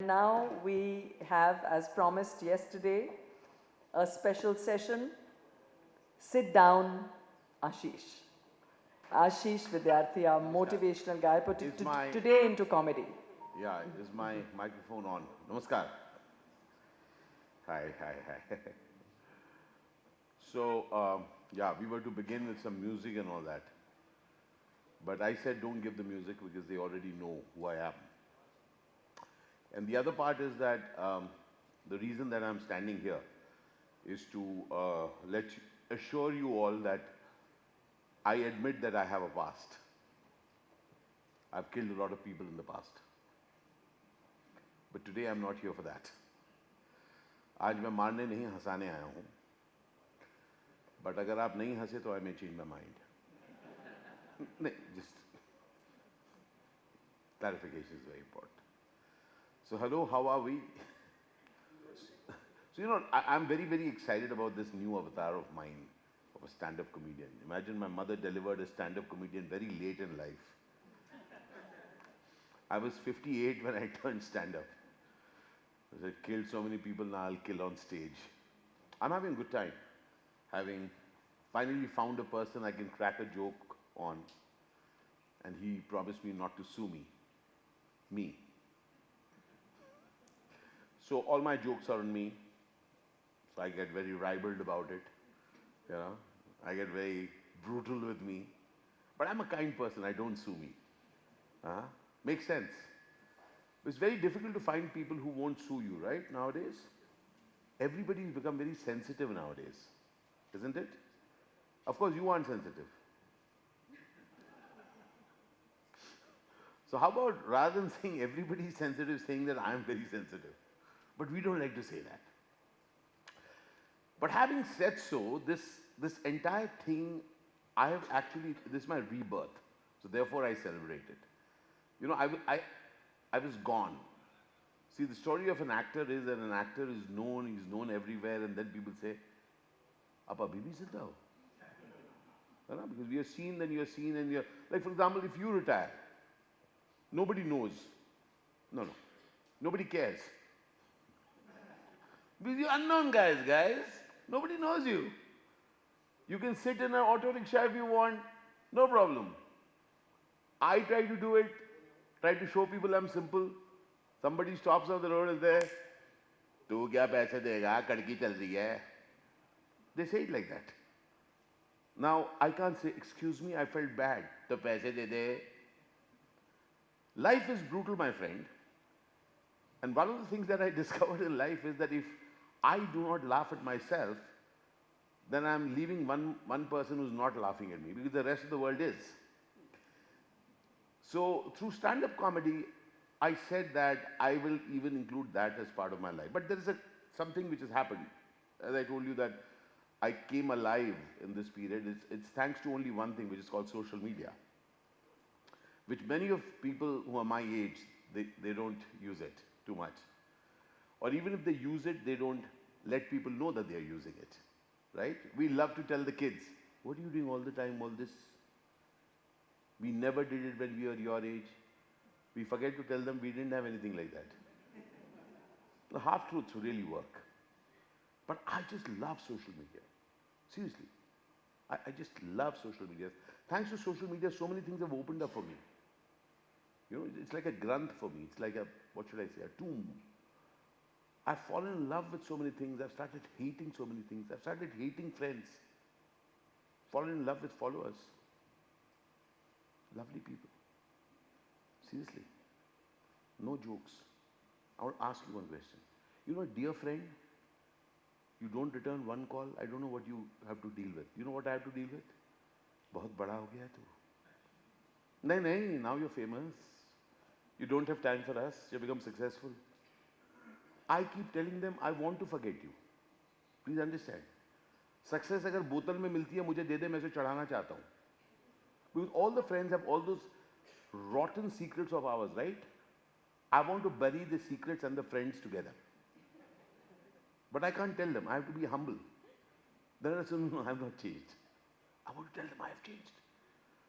now we have, as promised yesterday, a special session. Sit down, Ashish. Ashish Vidyarthi, our motivational guy, put today into comedy. Yeah, is my microphone on? Namaskar. Hi. So, yeah, we were to begin with some music and all that. But I said don't give the music because they already know who I am. And the other part is that the reason that I'm standing here is to assure you all that I admit that I have a past. I've killed a lot of people in the past. But today I'm not here for that. आज मैं मारने नहीं हंसाने आया हूँ. But अगर आप नहीं हंसे तो I may change my mind. No, just clarification is very important. So hello, how are we? So you know, I'm very, very excited about this new avatar of mine, of a stand-up comedian. Imagine my mother delivered a stand-up comedian very late in life. I was 58 when I turned stand-up. I killed so many people, now I'll kill on stage. I'm having a good time. Having finally found a person I can crack a joke on. And he promised me not to sue me. Me. So all my jokes are on me. So I get very ribald about it. You know, I get very brutal with me. But I'm a kind person, I don't sue me. Makes sense. It's very difficult to find people who won't sue you, right, nowadays? Everybody's become very sensitive nowadays, isn't it? Of course, you aren't sensitive. So how about, rather than saying everybody's sensitive, saying that I'm very sensitive? But we don't like to say that. But having said so, this entire thing, I have actually, this is my rebirth. So therefore I celebrate it. You know, I was gone. See, the story of an actor is that an actor is known, he's known everywhere, and then people say, "Aap abhi bhi zinda ho?" Because we are seen, then you are seen, and you're, like for example, if you retire, nobody knows. No. Nobody cares. Because you're unknown guys. Nobody knows you. You can sit in an auto rickshaw if you want, no problem. I try to do it, try to show people I'm simple. Somebody stops on the road and says, "Tu kya paise dega? Kadki chal rahi hai." They say it like that. Now, I can't say, "Excuse me, I felt bad. To paise de de." Life is brutal, my friend. And one of the things that I discovered in life is that if I do not laugh at myself, then I'm leaving one person who's not laughing at me, because the rest of the world is. So through stand-up comedy, I said that I will even include that as part of my life. But there is something which has happened. As I told you that I came alive in this period. It's thanks to only one thing, which is called social media, which many of people who are my age, they don't use it too much. Or even if they use it, they don't let people know that they are using it, right? We love to tell the kids, "What are you doing all the time, all this?" We never did it when we were your age. We forget to tell them we didn't have anything like that. The half-truths really work. But I just love social media. Seriously. I just love social media. Thanks to social media, so many things have opened up for me. You know, it's like a granth for me. It's like a, what should I say, a tomb. I've fallen in love with so many things. I've started hating so many things. I've started hating friends. Fallen in love with followers. Lovely people. Seriously. No jokes. I want to ask you one question. You know, dear friend, you don't return one call, I don't know what you have to deal with. You know what I have to deal with? बहुत बड़ा हो गया तू. नहीं, now you're famous. You don't have time for us. You become successful. I keep telling them, I want to forget you. Please understand. Success अगर बोतल में मिलती है मुझे दे दे, मैं उसे चढ़ाना चाहता हूँ. Because all the friends have all those rotten secrets of ours, right? I want to bury the secrets and the friends together. But I can't tell them. I have to be humble. Then I say, no, I have not changed. I want to tell them I have changed.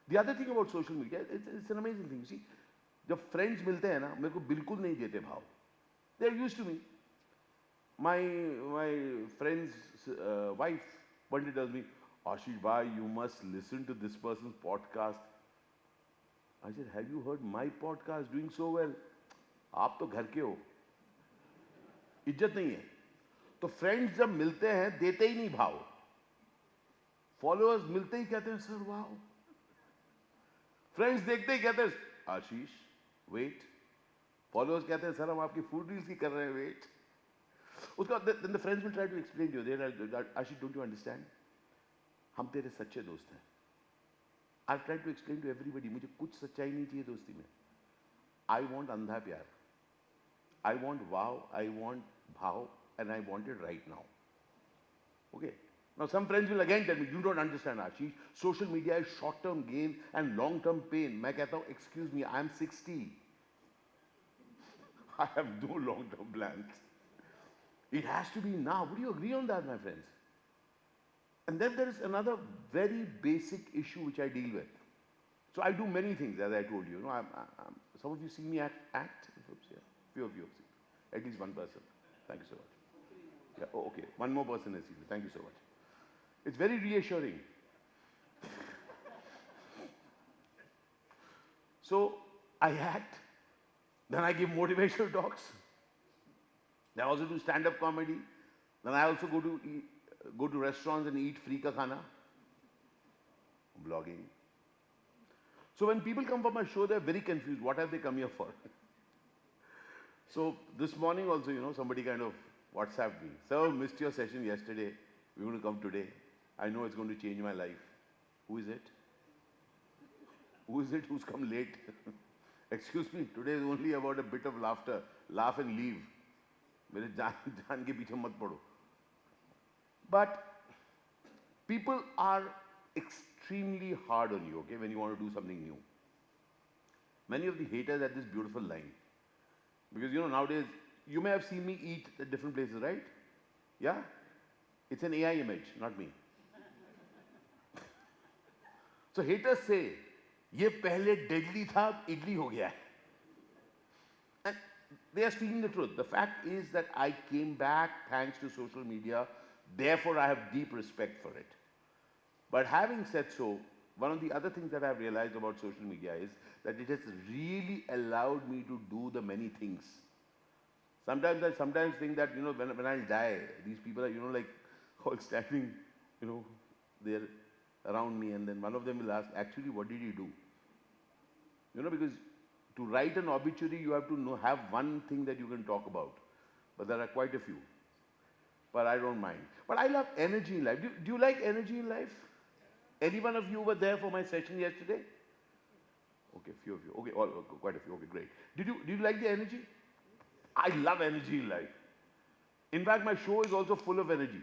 The other thing about social media, it's an amazing thing. You see, जब friends मिलते हैं ना, मेरे को बिल्कुल नहीं देते भाव. They're used to me. My friend's wife one day tells me, Ashish bhai, you must listen to this person's podcast. I said, have you heard my podcast doing so well? आप तो घर के हो, इज्जत नहीं है. तो फ्रेंड्स जब मिलते हैं देते ही नहीं भाव. फॉलोअर्स मिलते ही कहते हैं सर वाह. फ्रेंड्स देखते ही कहते हैं आशीष वेट. फॉलोअर्स कहते हैं सर हम आपकी फूड रील्स की कर रहे हैं वेट. उसका then the friends will try to explain to you. Ashish, don't you understand? हम तेरे सच्चे दोस्त हैं. I've tried to explain to everybody. मुझे कुछ सच्चाई नहीं चाहिए दोस्ती में. I want अंधा प्यार. I want wow. I want bhav, and I want it right now. Okay. Now some friends will again tell me, you don't understand Ashish. Social media is short-term gain and long-term pain. मैं कहता हूँ, excuse me, I'm 60. I have no long-term plans. It has to be now. Would you agree on that, my friends? And then there is another very basic issue which I deal with. So I do many things, as I told you. Some of you see me act. Few of you have seen. At least one person. Thank you so much. Yeah, oh, okay. One more person has seen me. Thank you so much. It's very reassuring. So I act. Then I give motivational talks. Then I also do stand-up comedy. Then I also go to restaurants and eat free ka khana. Blogging. So when people come for my show, they're very confused. What have they come here for? So this morning also, somebody kind of WhatsApped me. Sir, missed your session yesterday. We're going to come today. I know it's going to change my life. Who is it? Who is it who's come late? Excuse me, today is only about a bit of laughter. Laugh and leave. मेरे जान के पीछे मत पड़ो. But people are extremely hard on you, okay, when you want to do something new. Many of the haters had this beautiful line. Because nowadays, you may have seen me eat at different places, right? Yeah? It's an AI image, not me. So haters say, ये पहले deadly था, idli हो गया है. And they are speaking the truth. The fact is that I came back thanks to social media. Therefore, I have deep respect for it. But having said so, one of the other things that I've realized about social media is that it has really allowed me to do the many things. Sometimes I think that, when I'll die, these people are, like all standing, they're around me, and then one of them will ask, actually, what did you do? Because to write an obituary, you have to have one thing that you can talk about. But there are quite a few. But I don't mind. But I love energy in life. Do you like energy in life? Any one of you were there for my session yesterday? Okay, few of you. Okay, quite a few. Okay, great. Did you like the energy? I love energy in life. In fact, my show is also full of energy.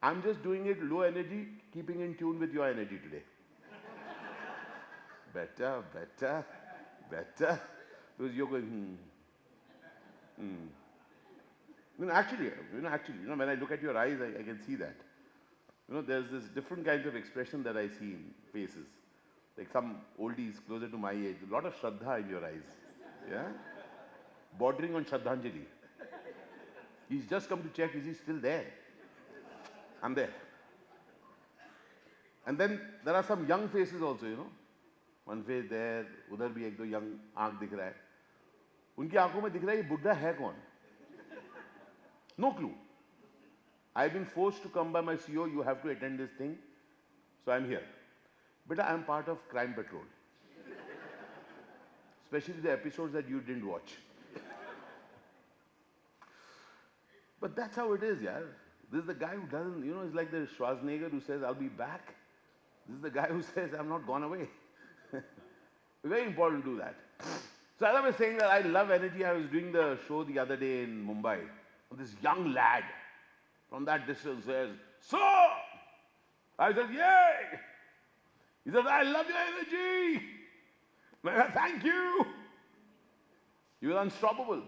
I'm just doing it low energy, keeping in tune with your energy today. Better. Because you're going, Actually, when I look at your eyes, I can see that. There's this different kinds of expression that I see in faces. Like some oldies closer to my age, a lot of Shraddha in your eyes. Yeah? Bordering on Shraddhanjali. He's just come to check, is he still there? I'm there. And then there are some young faces also, One face there, udhar bhi ek do young aankh dikh raha hai. Unki aankhon mein dikh raha hai, ye buddha hai kaun? No clue. I've been forced to come by my CEO, you have to attend this thing. So I'm here. Beta, I'm part of Crime Patrol. Especially the episodes that you didn't watch. But that's how it is, yeah. This is the guy who doesn't, it's like the Schwarzenegger who says, I'll be back. This is the guy who says, I'm not gone away. Very important to do that. So as I was saying that I love energy, I was doing the show the other day in Mumbai. And this young lad from that distance says, "Sir!" I said, "Yay!" He says, "I love your energy." I said, "Thank you." He was unstoppable.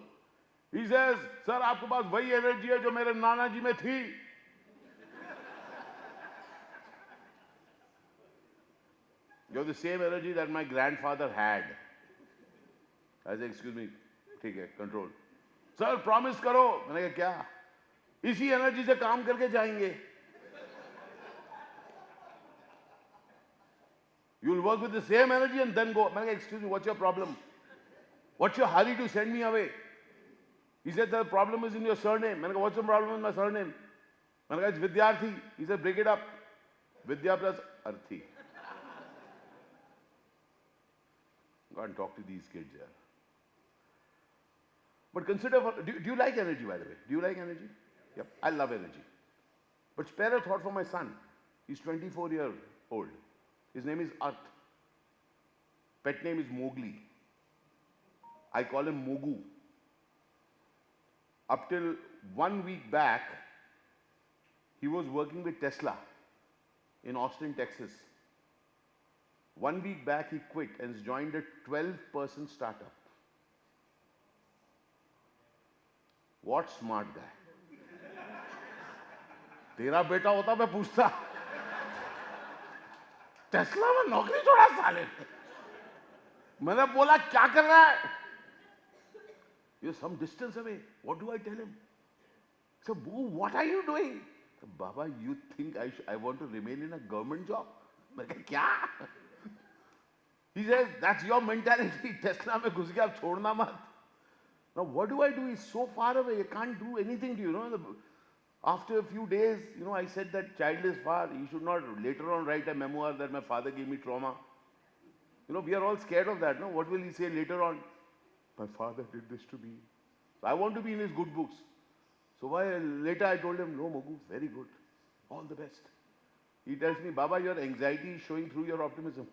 He says, "Sir, आपके पास वही energy है जो मेरे नाना जी में थी." You have the same energy that my grandfather had. I said, "Excuse me, ठीक है, control." Sir promise करो। मैंने कहा क्या? इसी एनर्जी से काम करके जाएंगे। You will work with the same energy and then go. मैंने कहा excuse me, what's your problem? What's your hurry to send me away? He said the problem is in your surname. मैंने कहा what's the problem with my surname? मैंने कहा it's Vidyarthi. He said break it up. Vidya plus Arthi. Go and talk to these kids here. But consider, do you like energy, by the way? Do you like energy? Yep, I love energy. But spare a thought for my son. He's 24 years old. His name is Arth. Pet name is Mowgli. I call him Mogu. Up till 1 week back, he was working with Tesla in Austin, Texas. 1 week back, he quit and has joined a 12-person startup. What smart guy? तेरा बेटा होता मैं पूछता Tesla में नौकरी छोड़ा साले ने। मैंने बोला क्या कर रहा है? You're some distance away. What do I tell him? So, what are you doing? So, Baba, you think I want to remain in a government job? मैं कहा क्या? He says, that's your mentality. Tesla में घुस गया, अब छोड़ना मत. Now, what do I do? He's so far away. I can't do anything to you. After a few days, I said that child is far. He should not later on write a memoir that my father gave me trauma. We are all scared of that. No? What will he say later on? My father did this to me. So I want to be in his good books. So later I told him, no, Mogu, very good. All the best. He tells me, Baba, your anxiety is showing through your optimism.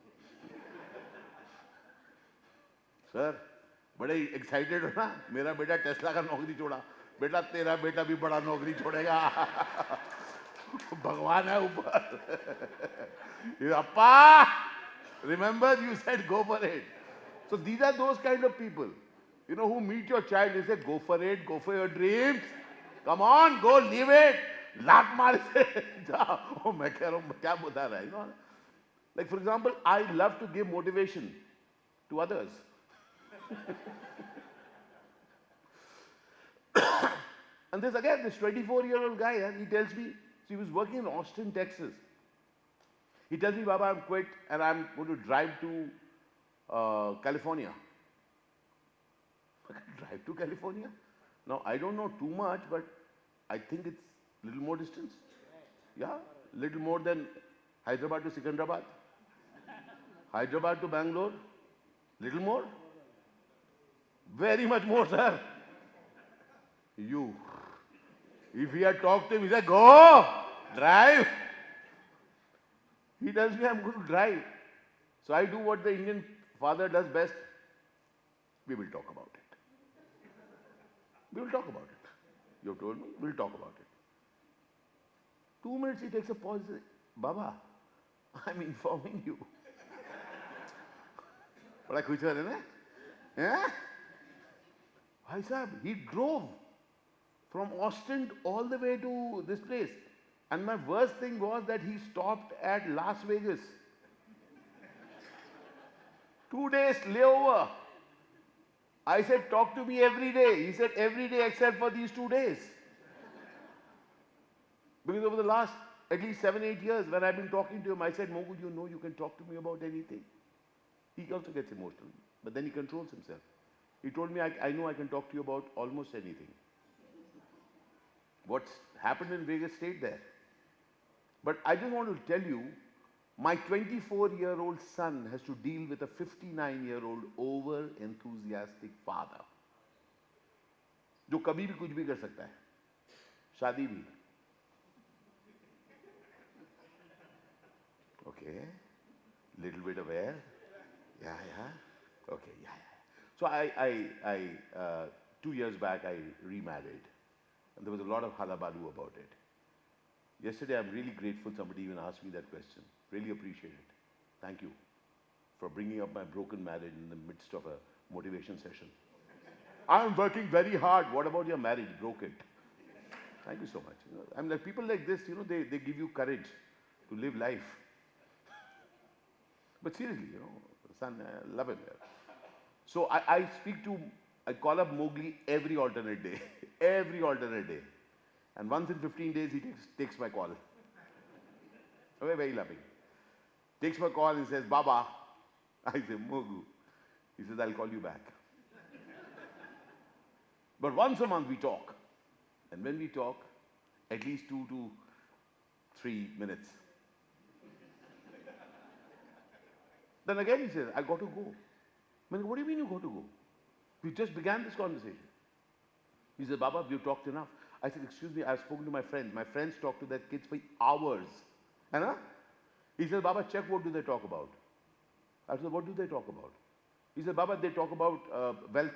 Sir, बड़े excited हो ना? मेरा बेटा Tesla का नौकरी छोड़ा, बेटा तेरा बेटा भी बड़ा नौकरी छोड़ेगा। भगवान है ऊपर। अप्पा, remember you said go for it. So these are those kind of people, who meet your child. They say go for it, go for your dreams. Come on, go live it. लात मार से जाओ। मैं कह रहा हूँ क्या बता रहा है? Like for example, I love to give motivation to others. And this 24-year-old guy, he tells me, he was working in Austin, Texas. He tells me, Baba, I'm quit and I'm going to drive to California. Drive to California? Now, I don't know too much, but I think it's a little more distance. Yeah, little more than Hyderabad to Secunderabad. Hyderabad to Bangalore. Little more. Very much more, sir. If he had talked to him, he said, go, drive. He tells me I'm going to drive. So I do what the Indian father does best. We will talk about it. We will talk about it. You told me, we'll talk about it. 2 minutes he takes a pause and says, Baba, I'm informing you. बड़ा खुश हो रहे ना? Yeah? भाई साहब, he drove from Austin all the way to this place. And my worst thing was that he stopped at Las Vegas. 2 days layover. I said, talk to me every day. He said, every day except for these 2 days. Because over the last at least 7-8 years, when I've been talking to him, I said, Mogu, you can talk to me about anything. He also gets emotional, but then he controls himself. He told me, I know I can talk to you about almost anything. What's happened in Vegas stayed there. But I just want to tell you, my 24-year-old son has to deal with a 59-year-old over-enthusiastic father. जो कभी भी कुछ भी कर सकता है, शादी भी. Okay, little bit of air. Yeah. Okay, yeah. So I 2 years back, I remarried. And there was a lot of halabaloo about it. Yesterday, I'm really grateful somebody even asked me that question. Really appreciate it. Thank you for bringing up my broken marriage in the midst of a motivation session. I'm working very hard. What about your marriage? Broke it. Thank you so much. I'm like, people like this, they give you courage to live life. But seriously, son, I love him. So I speak to I call up Mowgli every alternate day. Every alternate day. And once in 15 days, he takes my call. Very, very loving. Takes my call and says, Baba. I say, Mogu. He says, I'll call you back. But once a month we talk. And when we talk, at least 2 to 3 minutes. Then again he says, I got to go. I mean, what do you mean you got to go? We just began this conversation. He said, Baba, we've talked enough. I said, excuse me, I've spoken to my friends. My friends talk to their kids for hours. Huh? He said, Baba, check what do they talk about. I said, what do they talk about? He said, Baba, they talk about wealth.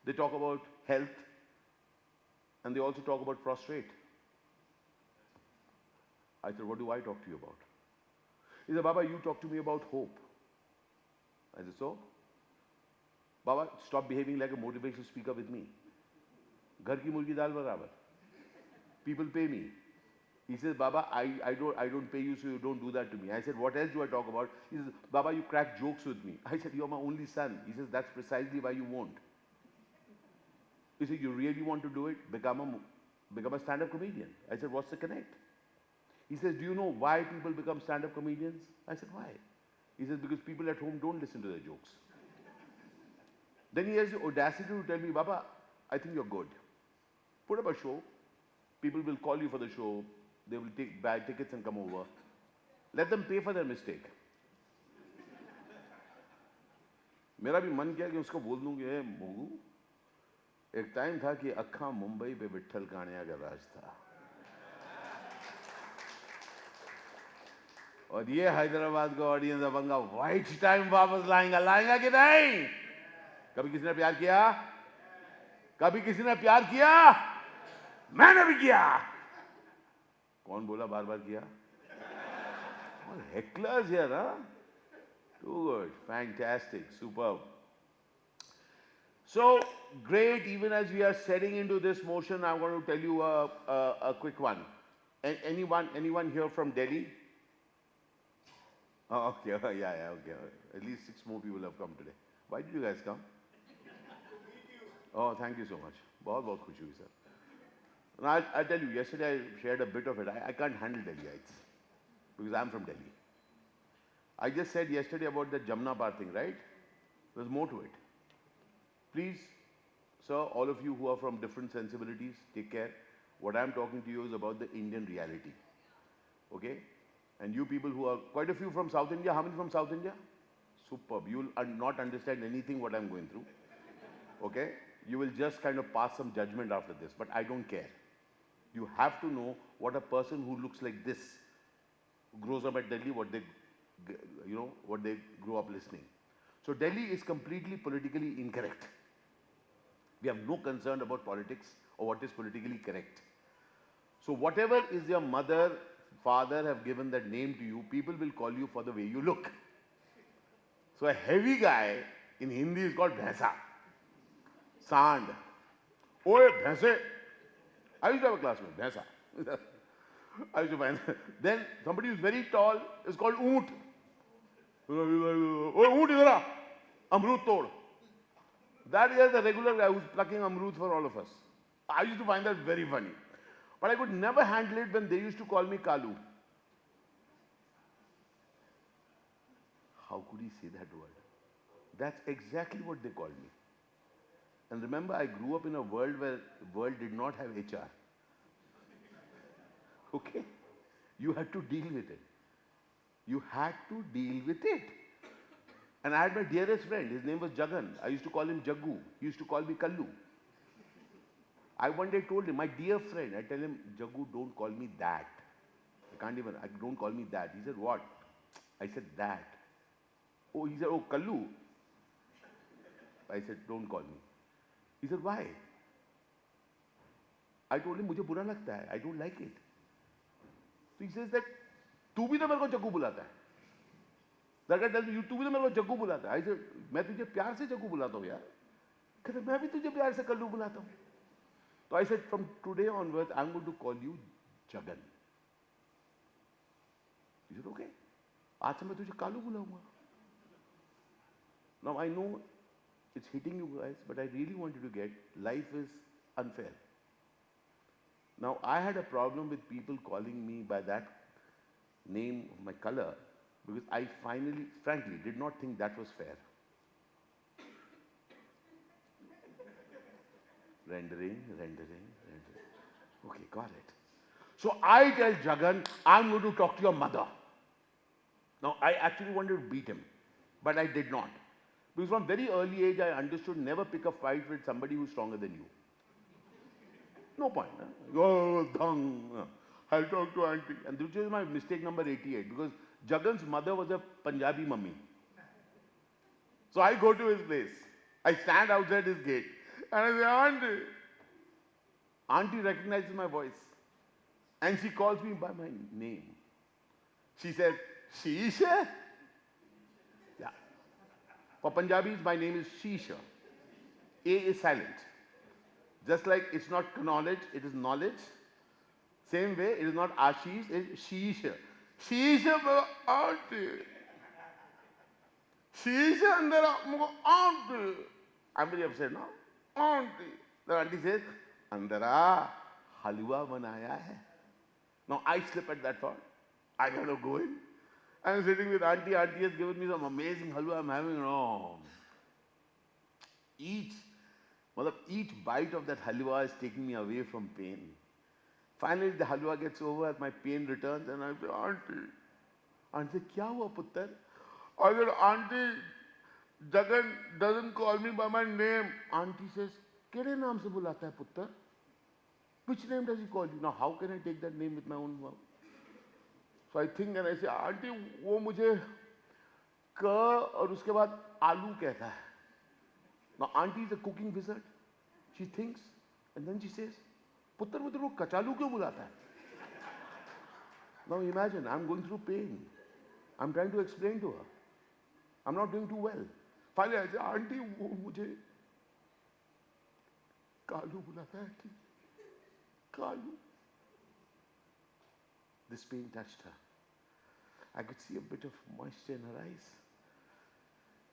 They talk about health. And they also talk about prostrate. I said, what do I talk to you about? He said, Baba, you talk to me about hope. I said, so? Baba, stop behaving like a motivational speaker with me. Ghar ki murgi dal barabar. People pay me. He says, Baba, I don't pay you, so you don't do that to me. I said, what else do I talk about? He says, Baba, you crack jokes with me. I said, you're my only son. He says, that's precisely why you won't. He said, you really want to do it? Become a stand-up comedian. I said, what's the connect? He says, do you know why people become stand-up comedians? I said, why? He says, because people at home don't listen to their jokes. Then he has the audacity to tell me, Baba, I think you're good. Put up a show. People will call you for the show. They will buy tickets and come over. Let them pay for their mistake. मेरा भी मन किया कि उसको बोल दूं कि ए मोगू एक टाइम था कि अक्खा मुंबई पे विट्ठल कानिया का राज था और ये हैदराबाद का ऑडियंस अपना वाइट टाइम वापस लाएगा कि नहीं कभी किसी ने प्यार किया कभी किसी ने प्यार किया मैंने भी किया कौन बोला बार बार किया all hecklers here huh too good fantastic superb so great even as we are setting into this motion I want to tell you a quick one anyone here from Delhi oh, okay yeah okay at least 6 more people have come today why did you guys come oh thank you so much बहुत बहुत खुशी हुई sir and I'll tell you, yesterday I shared a bit of it. I can't handle Delhiites because I'm from Delhi. I just said yesterday about the Jamna Par thing, right? There's more to it. Please, sir, all of you who are from different sensibilities, take care. What I'm talking to you is about the Indian reality. Okay? And you people who are, quite a few from South India, how many from South India? Superb. You will not understand anything what I'm going through. Okay? You will just kind of pass some judgment after this, but I don't care. You have to know what a person who looks like this, who grows up at Delhi, what they grew up listening. So Delhi is completely politically incorrect. We have no concern about politics or what is politically correct. So whatever is your mother, father have given that name to you, people will call you for the way you look. So a heavy guy in Hindi is called Bhaisa. Sand. Oye, Bhaise. I used to have a classmate, Bhaisa. I used to find then somebody who's very tall is called Oont. Oh, Oont idhar Amrut tod. That is the regular guy who's plucking Amrut for all of us. I used to find that very funny. But I could never handle it when they used to call me Kalu. How could he say that word? That's exactly what they called me. And remember, I grew up in a world where the world did not have HR. Okay? You had to deal with it. You had to deal with it. And I had my dearest friend. His name was Jagan. I used to call him Jaggu. He used to call me Kallu. I one day told him, my dear friend, I tell him, Jaggu, don't call me that. Don't call me that. He said, what? I said, that. Oh, he said, oh, Kallu. I said, don't call me. He said, why? I told him, मुझे बुरा लगता है. I don't like it. So he says that, तू भी तो मेरे को जग्गू बुलाता है. That guy tells me, तू भी तो मेरे को जग्गू बुलाता है. I said, मैं तुझे प्यार से जग्गू बुलाता हूँ यार. कहते मैं भी तुझे प्यार से कल्लू बुलाता हूँ. So I said, from today onwards, I'm going to call you Jagan. He said, okay. आज से मैं तुझे Kalu बुलाऊंगा. Now I know it's hitting you guys, but I really want you to get, life is unfair. Now, I had a problem with people calling me by that name of my color because I finally, frankly, did not think that was fair. Rendering. Okay, got it. So I tell Jagan, I'm going to talk to your mother. Now, I actually wanted to beat him, but I did not. Because from very early age, I understood never pick a fight with somebody who's stronger than you. No point. Huh? Oh, dung. I'll talk to auntie. And this is my mistake number 88, because Jagan's mother was a Punjabi mummy. So I go to his place. I stand outside his gate. And I say, auntie. Auntie recognizes my voice. And she calls me by my name. She said, Shisha? Yeah. For Punjabis, my name is Shisha. A is silent. Just like it's not knowledge, it is knowledge. Same way, it is not Ashish, it is Shisha. Shisha, auntie. Shisha, andara, auntie. I'm very upset now. Auntie. The auntie says, andara, halwa banaya hai. Now I slip at that thought. I gotta go in. I'm sitting with auntie. Auntie has given me some amazing halwa I'm having. Oh. Each bite of that halwa is taking me away from pain. Finally, the halwa gets over, my pain returns, and I say, auntie. Auntie says, kya hua, puttar? I said, auntie, Jagan doesn't call me by my name. Auntie says, kede naam se bulata hai, puttar? Which name does he call you? Now, how can I take that name with my own mouth? So I think and I say, auntie, वो मुझे क और उसके बाद आलू कहता है. Now, auntie is a cooking wizard. She thinks and then she says, पुत्र मुझे वो कचालू क्यों बुलाता है? Now imagine, I'm going through pain. I'm trying to explain to her. I'm not doing too well. Finally, I say, auntie, वो मुझे कालू बुलाता है. Kalu. This pain touched her. I could see a bit of moisture in her eyes.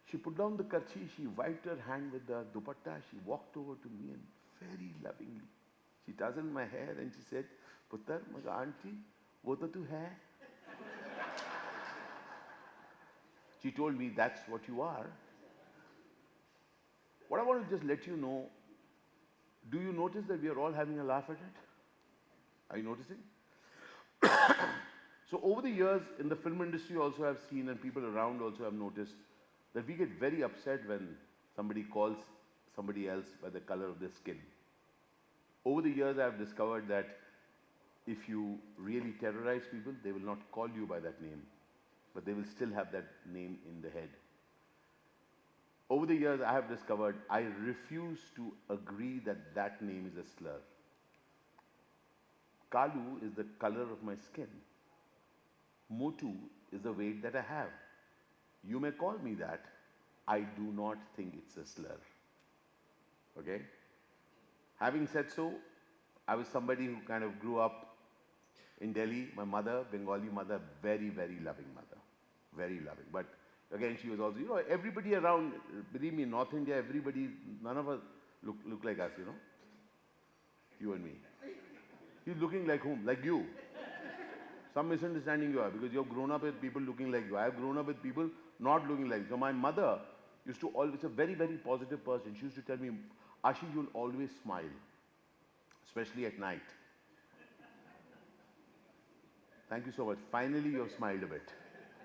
She put down the karchi, she wiped her hand with the dupatta, she walked over to me and very lovingly, she tousled my hair and she said, Puttar, maga auntie, wo to tu hai? She told me, that's what you are. What I want to just let you know, do you notice that we are all having a laugh at it? Are you noticing? So over the years, in the film industry also I've seen, and people around also have noticed, that we get very upset when somebody calls somebody else by the color of their skin. Over the years, I've discovered that if you really terrorize people, they will not call you by that name, but they will still have that name in the head. Over the years, I have discovered I refuse to agree that that name is a slur. Kalu is the color of my skin. Motu is the weight that I have. You may call me that. I do not think it's a slur. Okay? Having said so, I was somebody who kind of grew up in Delhi. My mother, Bengali mother, very, very loving mother. Very loving. But again, she was also, you know, everybody around, believe me, in North India, everybody, none of us look like us, you know. You and me. He's looking like whom? Like you. Some misunderstanding you have, because you have grown up with people looking like you. I have grown up with people not looking like you. So my mother used to always, a very, very positive person. She used to tell me, Ashish, you'll always smile, especially at night. Thank you so much. Finally, you have smiled a bit.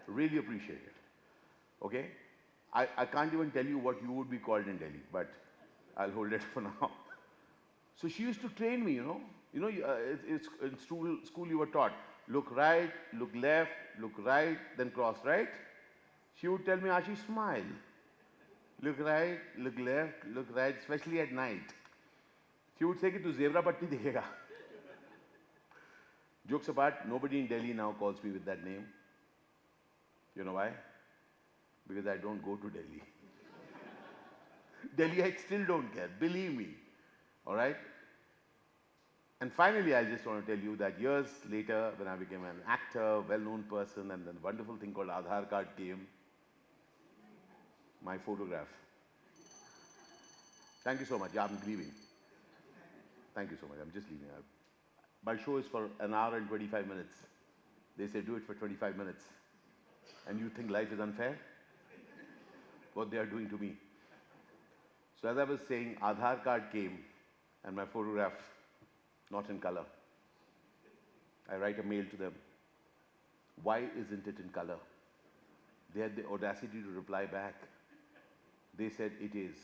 Really appreciate it. Okay? I can't even tell you what you would be called in Delhi, but I'll hold it for now. So she used to train me, you know. You know, it's in school you were taught, look right, look left, look right, then cross right. She would tell me, Ashish, smile. Look right, look left, look right, especially at night. She would say, tu zebra patti dekhega. Jokes apart, nobody in Delhi now calls me with that name. You know why? Because I don't go to Delhi. Delhi, I still don't care, believe me. All right? And finally, I just want to tell you that years later, when I became an actor, well-known person, and the wonderful thing called Aadhaar card came, my photograph. Thank you so much. Yeah, I'm leaving. Thank you so much. I'm just leaving. My show is for an hour and 25 minutes. They say do it for 25 minutes. And you think life is unfair? What they are doing to me. So as I was saying, Aadhaar card came and my photograph, not in color. I write a mail to them. Why isn't it in color? They had the audacity to reply back. They said it is.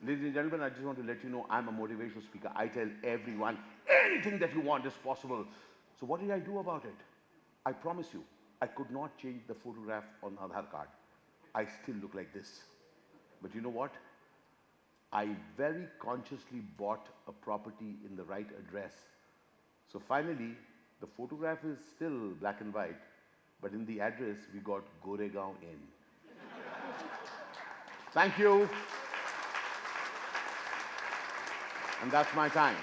Ladies and gentlemen, I just want to let you know I'm a motivational speaker. I tell everyone anything that you want is possible. So what did I do about it? I promise you, I could not change the photograph on Aadhaar card. I still look like this. But you know what? I very consciously bought a property in the right address. So finally, the photograph is still black and white, but in the address, we got Goregaon in. Thank you. And that's my time.